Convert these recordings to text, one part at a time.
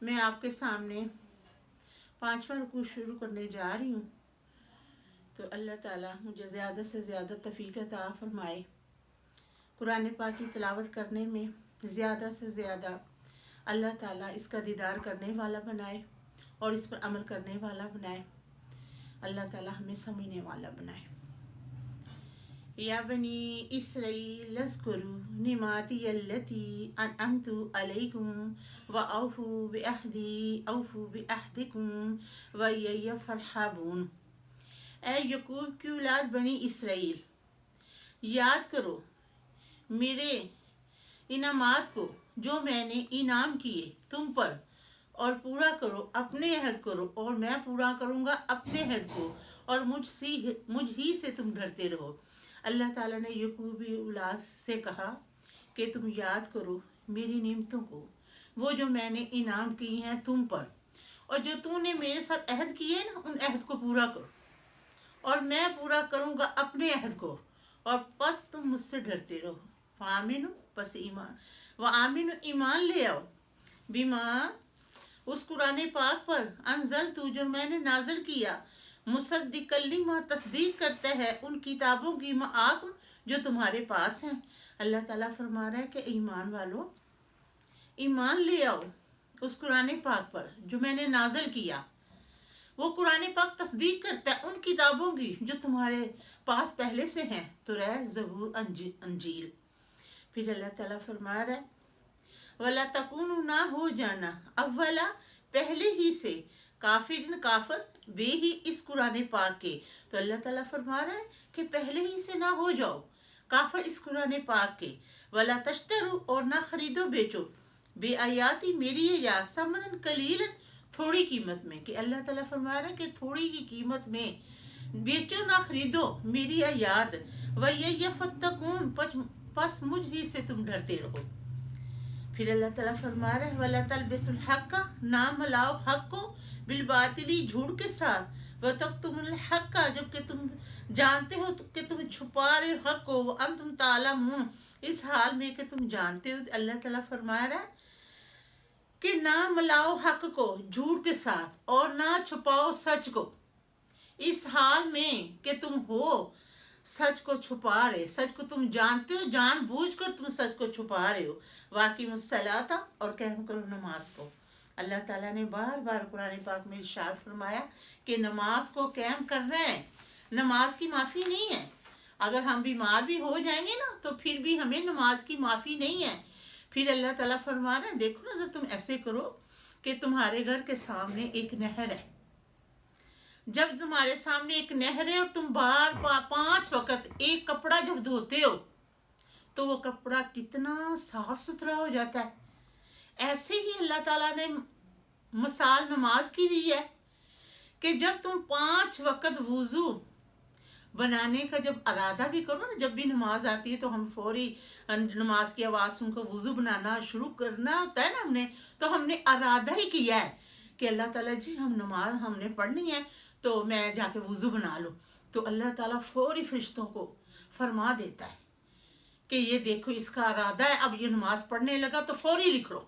میں آپ کے سامنے 5واں رکوع شروع کرنے جا رہی ہوں، تو اللہ تعالیٰ مجھے زیادہ سے زیادہ توفیق عطا فرمائے، قرآن پاک کی تلاوت کرنے میں زیادہ سے زیادہ اللہ تعالیٰ اس کا دیدار کرنے والا بنائے اور اس پر عمل کرنے والا بنائے، اللہ تعالیٰ ہمیں سمجھنے والا بنائے۔ یا بنی اسرائیل اذکروا نعمتی التی انعمت علیکم واوفوا بعہدی اوفوا بعہدکم وإیّ فارہبون۔ اے یعقوب کی اولاد بنی اسرائیل، یاد کرو میرے انعامات کو جو میں نے انعام کیے تم پر، اور پورا کرو اپنے عہد کرو اور میں پورا کروں گا اپنے عہد کو، اور مجھ ہی سے تم ڈرتے رہو۔ اللہ تعالیٰ نے یعقوبی اولاد سے کہا کہ تم یاد کرو میری نعمتوں کو، وہ جو میں نے انعام کی ہیں تم پر، اور جو تم نے میرے ساتھ عہد کیے نا ان عہد کو پورا کرو، اور میں پورا کروں گا اپنے عہد کو، اور پس تم مجھ سے ڈرتے رہو۔ فآمنوا پس ایمان لے آؤ، بما اس قرآن پاک پر، انزلت جو میں نے نازل کیا، مصدق لما تصدیق کرتا ہے ان کتابوں کی، معاکم جو تمہارے پاس ہیں۔ اللہ تعالیٰ فرما رہا ہے کہ ایمان والو ایمان لے آؤ اس قرآن پاک پر جو میں نے نازل کیا، وہ قرآن پاک تصدیق کرتا ہے ان کتابوں کی جو تمہارے پاس پہلے سے ہیں، توریت، زبور، انجیل۔ پھر اللہ تعالیٰ فرما رہا ہے وَلَا تَكُونُوا نہ ہو جانا اولا پہلے ہی سے، کافر بے ہی اس قرآن پاک کے۔ تو اللہ تعالیٰ فرما رہا ہے کہ پہلے ہی سے نہ ہو جاؤ کافر اس قرآن پاک کے، وَلَا تَشْتَرُوا اور نہ خریدو بیچو، بے آیاتی میری آیات، ثمناً قلیلاً تھوڑی قیمت میں، کہ اللہ تعالیٰ فرما رہا ہے کہ تھوڑی ہی قیمت میں بیچو نہ خریدو میری آیات، وَإِيَّ فَاتَّقُونِ پس مجھ ہی سے تم ڈرتے رہو۔ پھر اللہ تعالیٰ فرما رہا ہے وَلَا تَلْبِسُوا الْحَقَّ نہ ملاؤ حق کو بالباطلی جھوٹ کے ساتھ، وَتَكْتُمُوا الْحَقَّ جبکہ تم جانتے ہو کہ تم چھپا رہے ہو حق کو، وَأَنْتُمْ تَعْلَمُونَ اس حال میں کہ تم جانتے ہو۔ اللہ تعالیٰ فرما رہا ہے کہ نہ ملاؤ حق کو جھوٹ کے ساتھ اور نہ چھپاؤ سچ کو، اس حال میں کہ تم ہو سچ کو چھپا رہے، سچ کو تم جانتے ہو، جان بوجھ کر تم سچ کو چھپا رہے ہو۔ واقعی الصلاۃ اور قائم کرو نماز کو۔ اللہ تعالیٰ نے بار بار قرآن پاک میں ارشاد فرمایا کہ نماز کو قائم کرنا ہے، نماز کی معافی نہیں ہے۔ اگر ہم بیمار بھی ہو جائیں گے نا تو پھر بھی ہمیں نماز کی معافی نہیں ہے۔ پھر اللہ تعالیٰ فرما رہے ہیں دیکھو نا، اگر تم ایسے کرو کہ تمہارے گھر کے سامنے ایک نہر ہے، جب تمہارے سامنے ایک نہر ہے اور تم بار 5 وقت ایک کپڑا جب دھوتے ہو تو وہ کپڑا کتنا صاف ستھرا ہو جاتا ہے، ایسے ہی اللہ تعالیٰ نے مثال نماز کی دی ہے کہ جب تم 5 وقت وضو بنانے کا جب ارادہ بھی کرو نا، جب بھی نماز آتی ہے تو ہم فوری نماز کی آواز سن کر وضو بنانا شروع کرنا ہوتا ہے نا، تو ہم نے ارادہ ہی کیا ہے کہ اللہ تعالیٰ جی نماز ہم نے پڑھنی ہے تو میں جا کے وضو بنا لوں، تو اللہ تعالیٰ فوری فرشتوں کو فرما دیتا ہے کہ یہ دیکھو اس کا ارادہ ہے، اب یہ نماز پڑھنے لگا تو فوری لکھ لو۔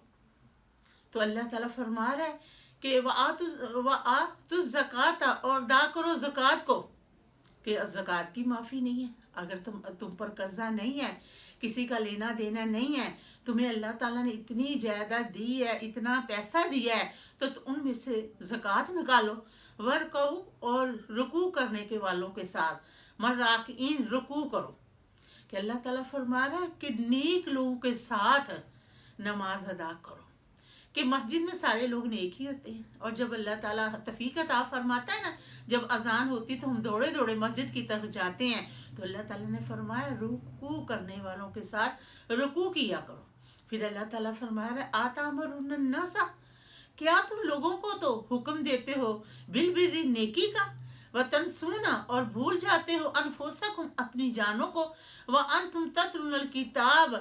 تو اللہ تعالیٰ فرما رہا ہے کہ وَآتُوا الزَّکَاةَ اور ادا کرو زکوٰۃ کو، کہ زکوٰۃ کی معافی نہیں ہے۔ اگر تم پر قرضہ نہیں ہے، کسی کا لینا دینا نہیں ہے، تمہیں اللہ تعالیٰ نے اتنی جائیداد دی ہے، اتنا پیسہ دیا ہے، تو ان میں سے زکوٰۃ نکالو۔ ورکعوا اور رکوع کرنے کے والوں کے ساتھ، مراکعین رکوع کرو، کہ اللہ تعالیٰ فرما رہا ہے کہ نیک لوگوں کے ساتھ نماز ادا کرو، کہ مسجد میں سارے لوگ نیک ہی ہوتے ہیں، اور جب اللہ تعالیٰ توفیق عطا فرماتا ہے نا، جب اذان ہوتی تو ہم دوڑے دوڑے مسجد کی طرف جاتے ہیں، تو اللہ تعالیٰ نے فرمایا رکوع کرنے والوں کے ساتھ رکوع کیا کرو۔ پھر اللہ تعالیٰ فرما رہا ہے آتامرون الناس، کیا تم لوگوں کو تو حکم دیتے ہو بالبر نیکی کا، وتنسون اور بھول جاتے ہو انفسکم اپنی جانوں کو، وانتم تتلون الکتاب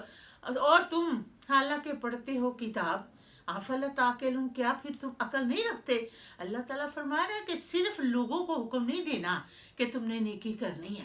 اور تم حالانکہ پڑھتے ہو کتاب، افلا تعقلون کیا پھر تم عقل نہیں رکھتے۔ اللہ تعالیٰ فرما رہا ہے کہ صرف لوگوں کو حکم نہیں دینا کہ تم نے نیکی کرنی ہے،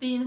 3